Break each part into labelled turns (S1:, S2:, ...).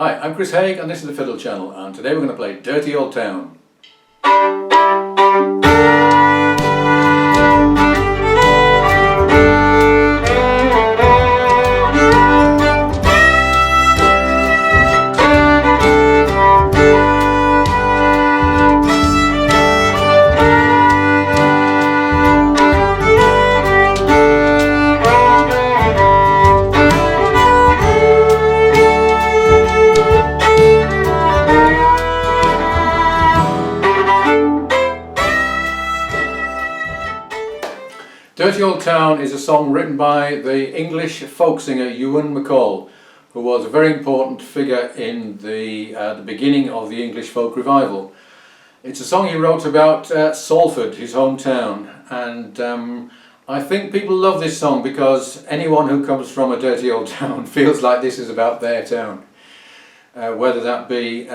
S1: Hi, I'm Chris Haigh and this is the Fiddle channel, and today we're going to play Dirty Old Town. Dirty Old Town is a song written by the English folk singer Ewan McColl, who was a very important figure in the beginning of the English folk revival. It's a song he wrote about Salford, his hometown, and I think people love this song because anyone who comes from a dirty old town feels like this is about their town. Whether that be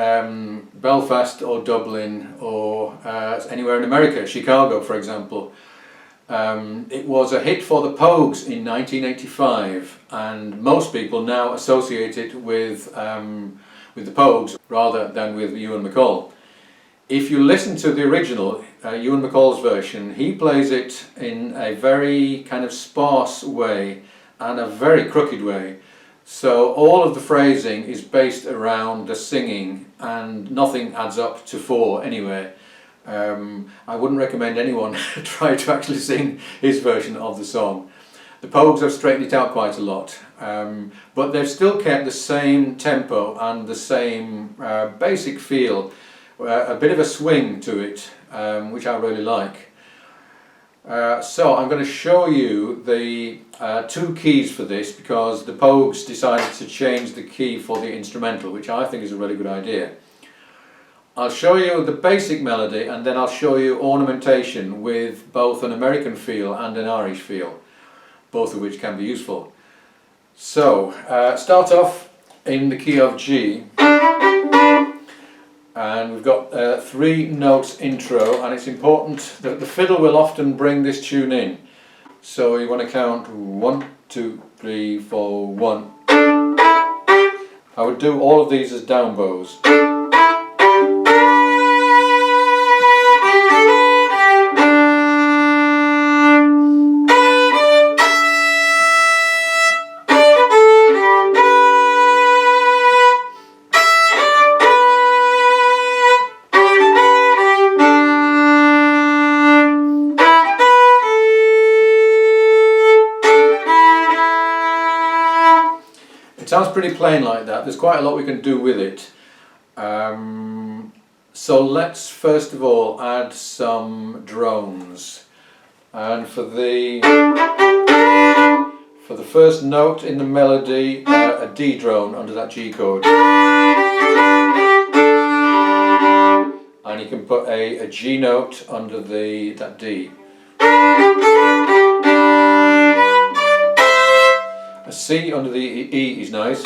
S1: Belfast or Dublin or anywhere in America, Chicago for example. It was a hit for the Pogues in 1985, and most people now associate it with the Pogues rather than with Ewan McColl. If you listen to the original, Ewan McColl's version, he plays it in a very kind of sparse way and a very crooked way. So all of the phrasing is based around the singing and nothing adds up to 4 anyway. I wouldn't recommend anyone try to actually sing his version of the song. The Pogues have straightened it out quite a lot, but they've still kept the same tempo and the same basic feel, a bit of a swing to it, which I really like. So I'm going to show you the 2 keys for this because the Pogues decided to change the key for the instrumental, which I think is a really good idea. I'll show you the basic melody and then I'll show you ornamentation with both an American feel and an Irish feel, both of which can be useful. So, start off in the key of G, and we've got 3 notes intro, and it's important that the fiddle will often bring this tune in. So you want to count 1, 2, 3, 4, 1. I would do all of these as down bows. It sounds pretty plain like that. There's quite a lot we can do with it. So let's first of all add some drones. And for the first note in the melody, a D drone under that G chord. And you can put a G note under that D. A C under the E is nice.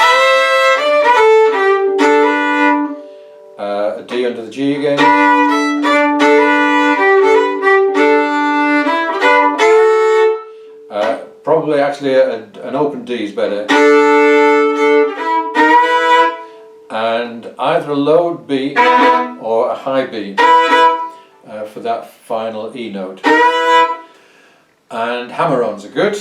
S1: A D under the G again. Probably actually an open D is better. And either a low B or a high B for that final E note. And hammer-ons are good.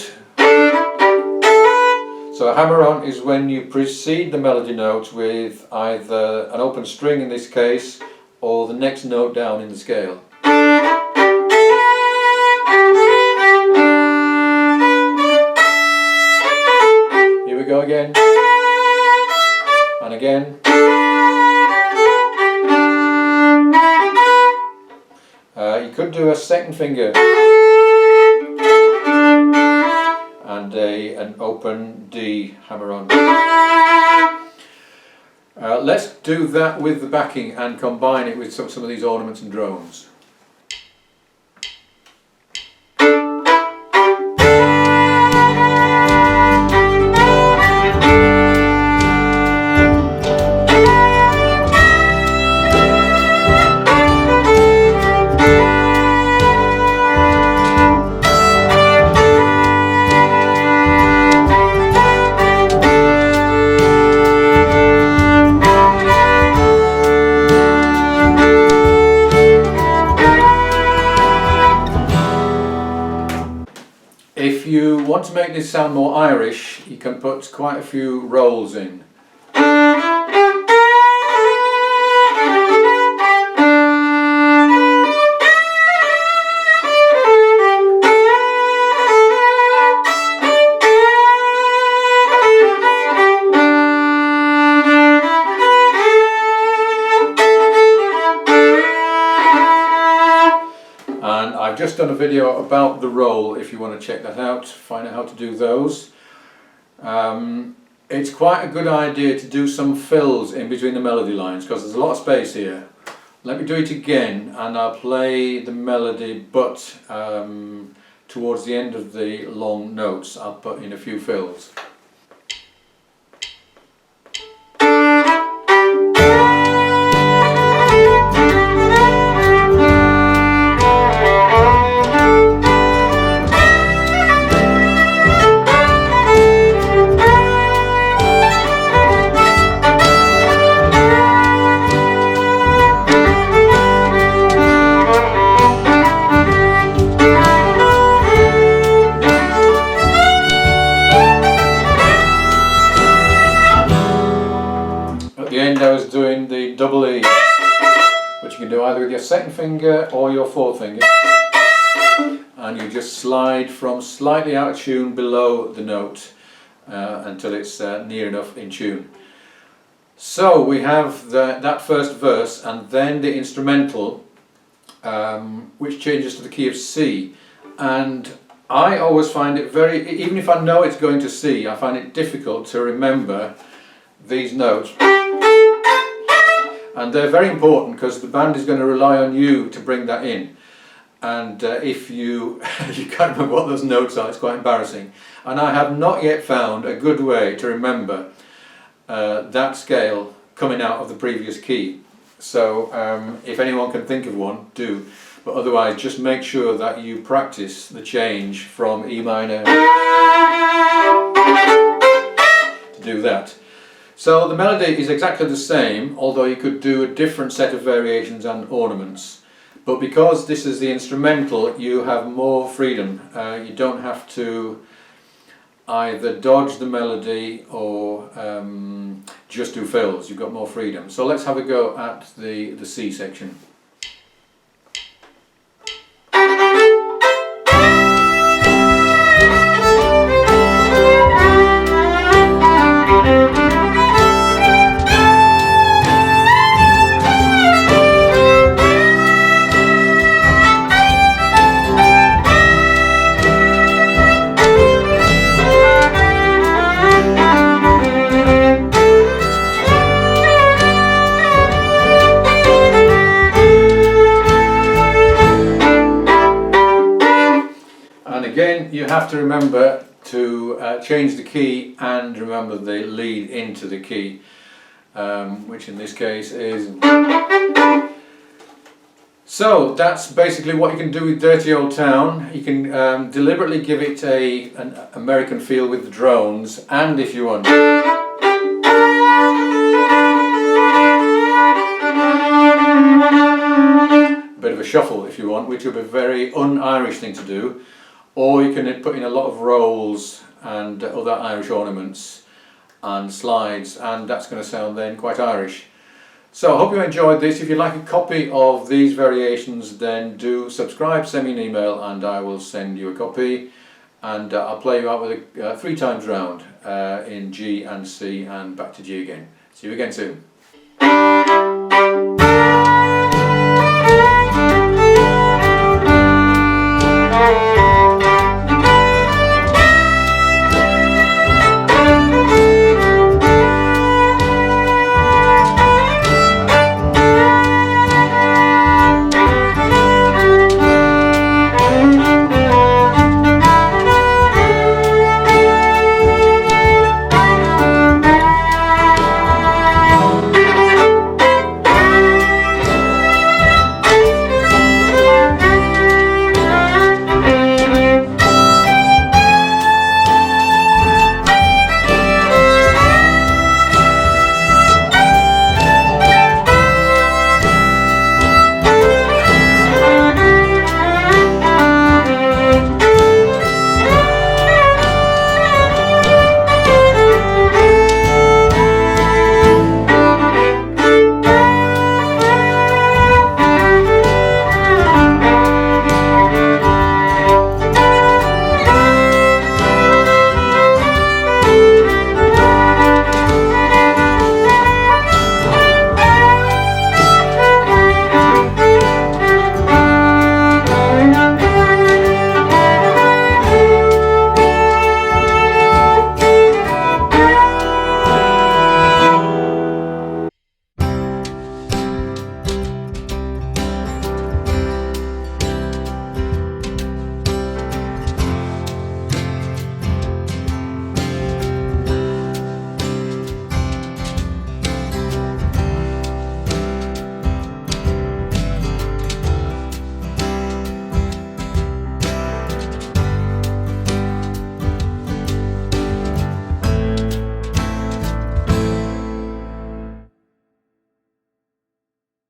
S1: So a hammer-on is when you precede the melody note with either an open string in this case or the next note down in the scale. Here we go again. And again. You could do a second finger. And an open D hammer-on. Let's do that with the backing and combine it with some of these ornaments and drones. to make this sound more Irish, you can put quite a few rolls in. And I've just done a video about the roll if you want to check that out, find out how to do those. It's quite a good idea to do some fills in between the melody lines because there's a lot of space here. Let me do it again and I'll play the melody, but towards the end of the long notes I'll put in a few fills. At the end I was doing the double E, which you can do either with your second finger or your fourth finger, and you just slide from slightly out of tune below the note until it's near enough in tune. So we have that first verse and then the instrumental, which changes to the key of C, and I always find it even if I know it's going to C, I find it difficult to remember these notes. And they're very important because the band is going to rely on you to bring that in. And if you can't remember what those notes are, it's quite embarrassing. And I have not yet found a good way to remember that scale coming out of the previous key. So if anyone can think of one, do. But otherwise, just make sure that you practice the change from E minor to do that. So the melody is exactly the same, although you could do a different set of variations and ornaments. But because this is the instrumental, you have more freedom. You don't have to either dodge the melody or just do fills. You've got more freedom. So let's have a go at the C section. Again, you have to remember to change the key and remember the lead into the key, which in this case is... So that's basically what you can do with Dirty Old Town. You can deliberately give it an American feel with the drones, and if you want, a bit of a shuffle if you want, which would be a very un-Irish thing to do. Or you can put in a lot of rolls and other Irish ornaments and slides, and that's going to sound then quite Irish. So I hope you enjoyed this. If you'd like a copy of these variations, then do subscribe, send me an email and I will send you a copy, and I'll play you out with a 3 times round in G and C and back to G again. See you again soon.